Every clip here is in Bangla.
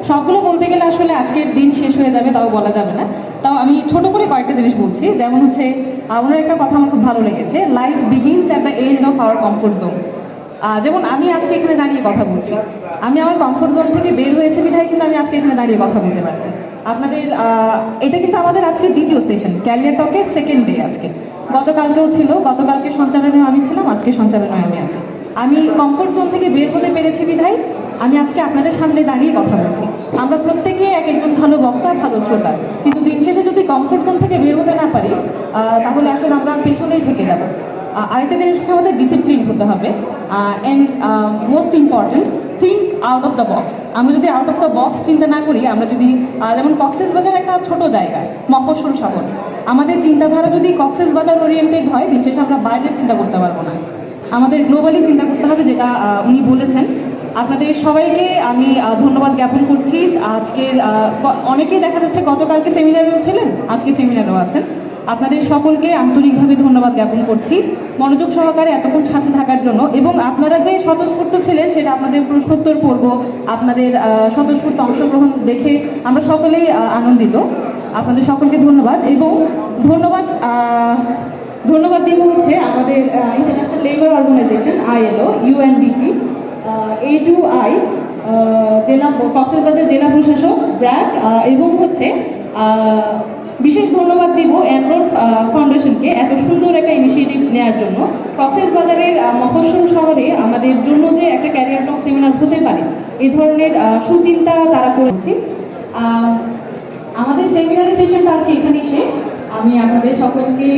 সবগুলো বলতে গেলে আসলে আজকের দিন শেষ হয়ে যাবে, তাও বলা যাবে না। তাও আমি ছোট করে কয়েকটা জিনিস বলছি, যেমন হচ্ছে ওনার একটা কথা আমার খুব ভালো লেগেছে, life begins at the end of our comfort zone. যেমন আমি আজকে এখানে দাঁড়িয়ে কথা বলছি, আমি আমার কমফোর্ট জোন থেকে বের হয়েছি বিধায় কিন্তু আমি আজকে এখানে দাঁড়িয়ে কথা বলতে পারছি আপনাদের। এটা কিন্তু আমাদের আজকে দ্বিতীয় সেশন, ক্যারিয়ার টকের সেকেন্ড ডে আজকে। গতকালকেও ছিল, গতকালকে সঞ্চালনে আমি ছিলাম, আজকে সঞ্চালনে আমি আছি। আমি কমফোর্ট জোন থেকে বের হতে পেরেছি বিধায় আমি আজকে আপনাদের সামনে দাঁড়িয়ে কথা বলছি। আমরা প্রত্যেকে এক একজন ভালো বক্তা, ভালো শ্রোতা, কিন্তু দিন শেষে যদি কমফোর্ট জোন থেকে বের হতে না পারি তাহলে আসলে আমরা পেছনেই থেকে যাব। আরেকটা জিনিস হচ্ছে আমাদের ডিসিপ্লিন হতে হবে, and most important, think out of the box. আমরা যদি আউট অফ দ্য বক্স চিন্তা না করি, আমরা যদি যেমন কক্সবাজার একটা ছোট জায়গা, মফস্বল শহর, আমাদের চিন্তাধারা যদি কক্সবাজার ওরিয়েন্টেড হয়, দিন শেষে আমরা বাইরের চিন্তা করতে পারবো না, আমাদের গ্লোবালি চিন্তা করতে হবে, যেটা উনি বলেছেন। আপনাদের সবাইকে আমি ধন্যবাদ জ্ঞাপন করছি। আজকের অনেকেই দেখা যাচ্ছে গতকালকে সেমিনারেও ছিলেন, আজকে সেমিনারেও আছেন। আপনাদের সকলকে আন্তরিকভাবে ধন্যবাদ জ্ঞাপন করছি মনোযোগ সহকারে এতক্ষণ সাথে থাকার জন্য, এবং আপনারা যে স্বতঃস্ফূর্ত ছিলেন সেটা আপনাদের প্রশ্নোত্তর পর্ব, আপনাদের স্বতঃস্ফূর্ত অংশগ্রহণ দেখে আমরা সকলেই আনন্দিত। আপনাদের সকলকে ধন্যবাদ। এবং ধন্যবাদ দিব হচ্ছে আমাদের international labour organisation ILO, UNDP, A2I, জেলা কক্সবাজার জেলা প্রশাসক, ব্র্যাক, এবং হচ্ছে বিশেষ ধন্যবাদ দিব এনরোড ফাউন্ডেশনকে এত সুন্দর একটা ইনিশিয়েটিভ নেওয়ার জন্য। কক্সবাজারের মফস্বল শহরে আমাদের জন্য যে একটা ক্যারিয়ার টক সেমিনার হতে পারে, এই ধরনের সুচিন্তা তারা করেছে। আমাদের সেমিনারের সেশনটা আজকে এখানেই শেষ। আমি আপনাদের সকলকে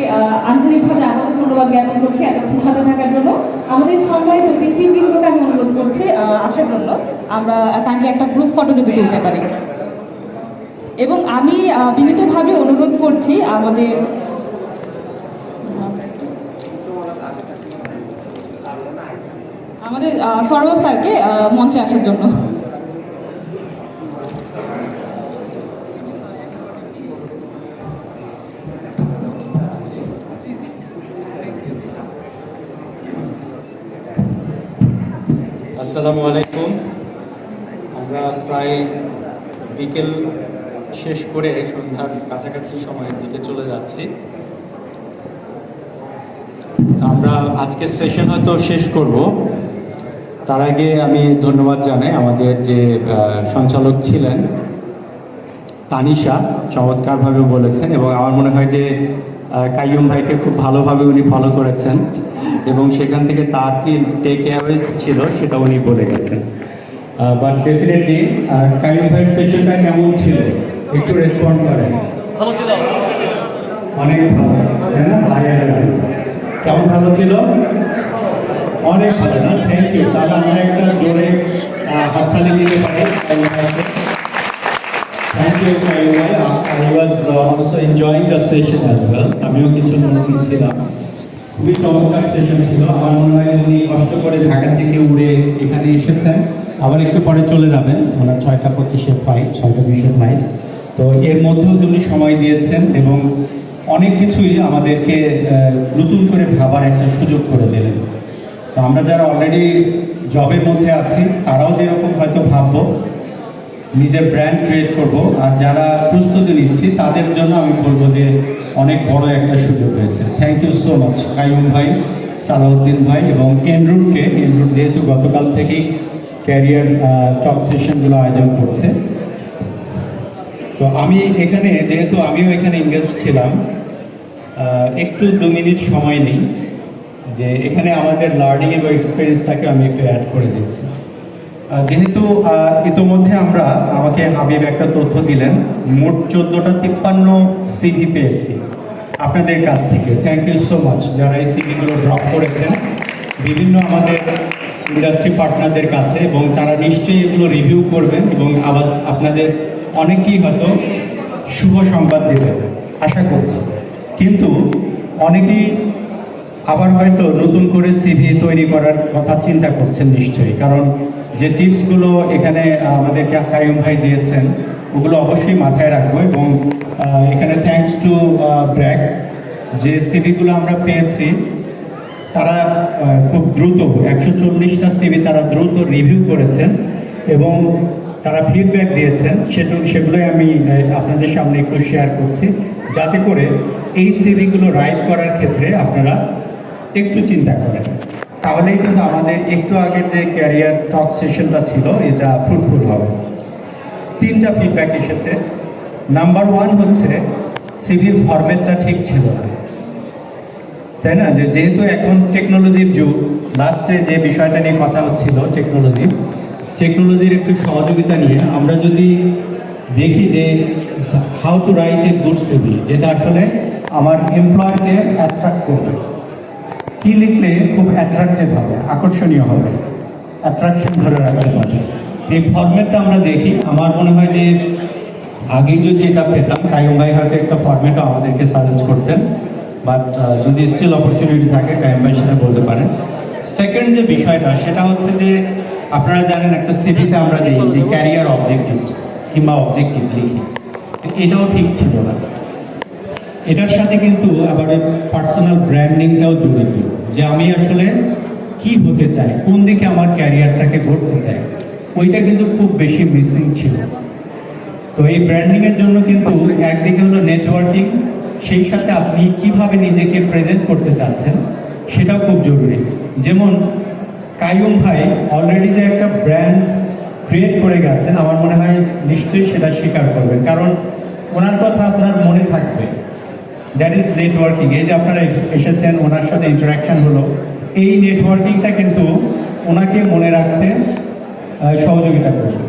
আন্তরিকভাবে আবারও ধন্যবাদ জ্ঞাপন করছি এতক্ষণ সাথে থাকার জন্য। আমাদের সম্মানিত অতিথিবৃন্দকে আমি অনুরোধ করছি আসার জন্য, আমরা কাইন্ডলি একটা গ্রুপ ফটো যদি তুলতে পারি। এবং আমি বিনীতভাবে অনুরোধ করছি আমাদের সরোয়ার স্যারকে মঞ্চে আসার জন্য। আসসালামু আলাইকুম। আমরা প্রায় বিকেল শেষ করে সন্ধ্যার কাছাকাছি সময়ের দিকে চলে যাচ্ছি। আমরা আজকের সেশন হয়তো শেষ করব, তার আগে আমি ধন্যবাদ জানাই আমাদের যে সঞ্চালক ছিলেন তানিশা, চমৎকারভাবে বলেছেন, এবং আমার মনে হয় যে কাইয়ুম ভাইকে খুব ভালোভাবে উনি ফলো করেছেন, এবং সেখান থেকে তার কি টেক অ্যাওয়েজ ছিল সেটা উনি বলে গেছেন। বাট ডেফিনেটলি কাইয়ুম ভাইয়ের সেশনটা কেমন ছিল একটু রেসপন্ড করেন। ভালো ছিল, অনেক ভালো, তাই না? কেমন ভালো ছিল? অনেক ভালো না? Thank you. তাহলে আমরা একটা জোরে হাততালি দিতে পারি। Thank you, Kaiyum bhai. I was also enjoying the session as well. আমিও কিছু নোট নিয়েছিলাম। খুবই চমৎকার সেশন ছিল। আমার মনে হয় উনি কষ্ট করে ঢাকা থেকে উড়ে এখানে এসেছেন, আবার একটু পরে চলে যাবেন। ওনার 6:25-এর ফ্লাইট, 6:20-এর ফ্লাইট। তো এর মধ্যেও উনি সময় দিয়েছেন এবং অনেক কিছুই আমাদেরকে নতুন করে ভাবার একটা সুযোগ করে দিলেন। তো আমরা যারা অলরেডি জবের মধ্যে আছি তারাও যেরকম হয়তো ভাববো, নিজের ব্র্যান্ড ক্রিয়েট করব, আর যারা প্রস্তুতি নিচ্ছি তাদের জন্য আমি বলবো যে অনেক বড় একটা সুযোগ হয়েছে। Thank you so much Kaiyum ভাই, সালাউদ্দিন ভাই এবং এনরুটকে। এনরুট যেহেতু গতকাল থেকেই ক্যারিয়ার টক সেশনগুলো আয়োজন করছে। তো আমি এখানে যেহেতু আমিও এখানে এনগেজ ছিলাম, একটু 2 মিনিট সময় নেই যে এখানে আমাদের লার্নিং এবং এক্সপিরিয়েন্সটাকে আমি একটু অ্যাড করে দিচ্ছি। যেহেতু ইতোমধ্যে আমাকে হাবিব একটা তথ্য দিলেন, মোট 14টা 53 সিভি পেয়েছি আপনাদের কাছ থেকে। থ্যাংক ইউ সো মাচ যারা এই সিভিগুলো ড্রপ করেছেন বিভিন্ন আমাদের ইন্ডাস্ট্রি পার্টনারদের কাছে, এবং তারা নিশ্চয়ই এগুলো রিভিউ করবেন এবং আবার আপনাদের অনেকেই হয়তো শুভ সংবাদ দেবেন আশা করছি। কিন্তু অনেকেই আবার হয়তো নতুন করে সিভি তৈরি করার কথা চিন্তা করছেন নিশ্চয়ই, কারণ যে টিপসগুলো এখানে আমাদেরকে কাইয়ুম ভাই দিয়েছেন ওগুলো অবশ্যই মাথায় রাখবো। এবং এখানে থ্যাঙ্কস টু ব্র্যাক, যে সিভিগুলো আমরা পেয়েছি তারা খুব দ্রুত 140টা সিভি তারা দ্রুত রিভিউ করেছেন এবং তারা ফিডব্যাক দিয়েছেন সেগুলোই আমি আপনাদের সামনে একটু শেয়ার করছি, যাতে করে এই সিভিগুলো রাইট করার ক্ষেত্রে আপনারা একটু চিন্তা করেন। তাহলেই কিন্তু আমাদের একটু আগের যে ক্যারিয়ার টক সেশনটা ছিল এটা ফ্রুটফুল হবে। 3টা ফিডব্যাক এসেছে। নাম্বার 1 হচ্ছে সিভির ফরম্যাটটা ঠিক ছিল না, তাই না? যেহেতু এখন টেকনোলজির যুগ, লাস্টে যে বিষয়টা নিয়ে কথা হচ্ছিল টেকনোলজির একটু সহযোগিতা নিয়ে আমরা যদি দেখি যে how to write a good CV, যেটা আসলে আমার এমপ্লয়ারকে অ্যাট্রাক্ট করবে, কি লিখলে খুব অ্যাট্রাক্টিভ হবে, আকর্ষণীয় হবে, অ্যাট্রাকশন ধরে রাখতে পারবে, এই ফরম্যাটটা আমরা দেখি। আমার মনে হয় যে আগে যদি এটা পেতাম, কায়ুম ভাই হয়তো একটা ফরম্যাটও আমাদেরকে সাজেস্ট করতেন, বাট যদি স্টিল অপরচুনিটি থাকে কায়ুম ভাই সেটা বলতে পারেন। সেকেন্ড যে বিষয়টা সেটা হচ্ছে যে আপনারা জানেন একটা সিভিতে আমরা দেখি যে ক্যারিয়ার অবজেক্টিভস কিংবা অবজেক্টিভ লিখি, এটাও ঠিক ছিল না। এটার সাথে কিন্তু আবার পার্সোনাল ব্র্যান্ডিংটাও জড়িত, যে আমি আসলে কি হতে চাই, কোন দিকে আমার ক্যারিয়ারটাকে গড়তে চাই, ওইটা কিন্তু খুব বেশি মিসিং ছিল। তো এই ব্র্যান্ডিংয়ের জন্য কিন্তু একদিকে হলো নেটওয়ার্কিং, সেই সাথে আপনি কিভাবে নিজেকে প্রেজেন্ট করতে চাচ্ছেন সেটাও খুব জরুরি। যেমন কাইয়ুম ভাই অলরেডি যে একটা ব্র্যান্ড ক্রিয়েট করে গেছেন, আমার মনে হয় নিশ্চয়ই সেটা স্বীকার করবেন, কারণ ওনার কথা আপনার মনে থাকবে। That is networking. এই যে আপনারা এসেছেন, ওনার সাথে ইন্টারাকশন হলো, এই নেটওয়ার্কিংটা কিন্তু ওনাকে মনে রাখতে সহযোগিতা করবে।